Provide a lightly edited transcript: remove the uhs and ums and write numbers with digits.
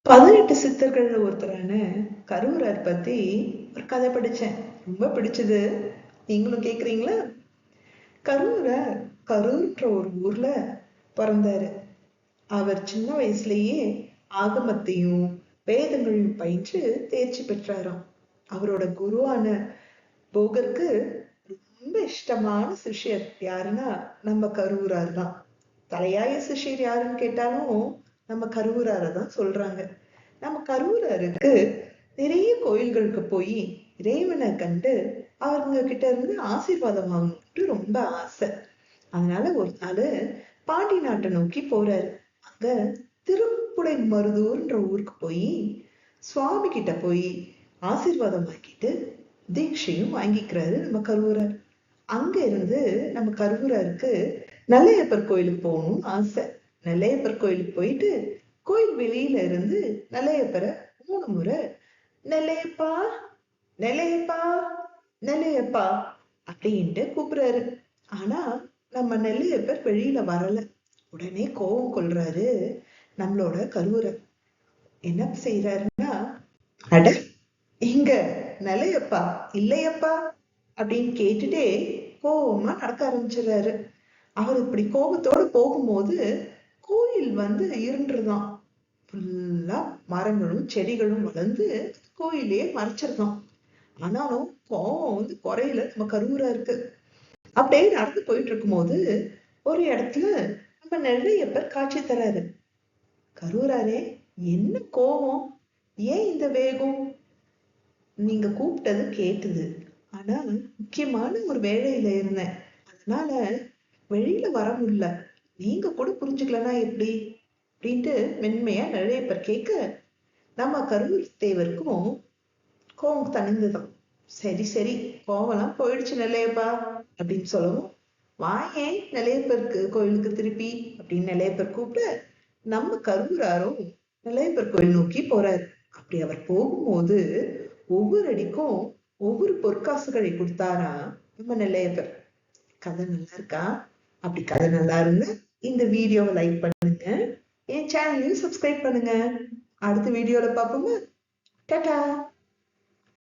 18 சித்தர்கள்ல ஒருத்தரான கரூரர் பத்தி ஒரு கதை படிச்சேன். ரொம்ப பிடிச்சது. நீங்களும் கேக்குறீங்களா? கரூரர் கரூர்ன்ற ஒரு ஊர்ல பிறந்தாரு. அவர் சின்ன வயசுலயே ஆகமத்தையும் வேதங்களையும் பயின்று தேர்ச்சி பெற்றாராம். அவரோட குருவான போகருக்கு ரொம்ப இஷ்டமான சிஷ்யர் யாருன்னா நம்ம கரூரார் தான். தலையாய சிஷ்யர் யாருன்னு கேட்டாலும் நம்ம கரூராரை தான் சொல்றாங்க. நம்ம கரூரருக்கு நிறைய கோயில்களுக்கு போய் இறைவனை கண்டு அவங்க கிட்ட இருந்து ஆசீர்வாதம் வாங்கணும்னு ரொம்ப ஆசை. அதனால ஒரு நாள் பாண்டி நாட்டை நோக்கி போறாரு. அங்க திருப்புடை மருதூர்ன்ற ஊருக்கு போய் சுவாமி கிட்ட போய் ஆசீர்வாதம் வாங்கிட்டு தீட்சையும் வாங்கிக்கிறாரு நம்ம கரூரர். அங்க இருந்து நம்ம கரூரருக்கு நெல்லையப்பர் கோயிலுக்கு போகணும்னு ஆசை. நெல்லையப்பர் கோயிலுக்கு போயிட்டு கோயில் வெளியில இருந்து நெல்லையப்பரை 3 முறை நெல்லையப்பா நெல்லையப்பா நெல்லையப்பா அப்படின்ட்டு கூப்பிடுறாரு. ஆனா நம்ம நெல்லையப்பர் வெளியில வரல. உடனே கோபம் கொள்றாரு நம்மளோட கரூரர். என்ன செய்யறாருன்னா, அட இங்க நெல்லையப்பா இல்லையப்பா அப்படின்னு கேட்டுட்டே கோபமா நடக்க ஆரம்பிச்சிடுறாரு. அவர் இப்படி கோபத்தோட போகும்போது கோயில் இருண்டுதான். ஃபுல்லா மரங்களும் செடிகளும் வளர்ந்து கோயிலே மறைச்சிருந்தோம். ஆனாலும் கோவம் குறையில நம்ம கரூரா இருக்கு. அப்படியே நடந்து போயிட்டு இருக்கும்போது ஒரு இடத்துல நம்ம நெல்லையப்பர் காட்சி தராரு. கரூராரே, என்ன கோவம்? ஏன் இந்த வேகம்? நீங்க கூப்பிட்டது கேட்டது. ஆனா முக்கியமான ஒரு வேலையில இருந்தேன். அதனால வெளியில வர முடியல. நீங்க கூட புரிஞ்சுக்கலன்னா எப்படி அப்படின்ட்டு மென்மையா நெல்லையப்பர் கேட்க நம்ம கரூர் தேவருக்கும் கோவம் தணிந்துதான். சரி சரி, கோவம்லாம் போயிடுச்சு நெல்லையப்பா அப்படின்னு சொல்லவும், வாயேன் நெல்லையப்பருக்கு கோயிலுக்கு திருப்பி அப்படின்னு நெல்லையப்பர் கூப்பிட நம்ம கரூராரும் நெல்லையப்பர் கோயில் நோக்கி போறாரு. அப்படி அவர் போகும்போது ஒவ்வொரு அடிக்கும் ஒவ்வொரு பொற்காசுகளை கொடுத்தாரா நம்ம நெல்லையப்பர். கதை நல்லா இருக்கா? அப்படி கதை நல்லா இருந்தா இந்த வீடியோவை லைக் பண்ணுங்க, என் சேனலையும் சப்ஸ்கிரைப் பண்ணுங்க. அடுத்த வீடியோல பார்ப்போமா? டாடா.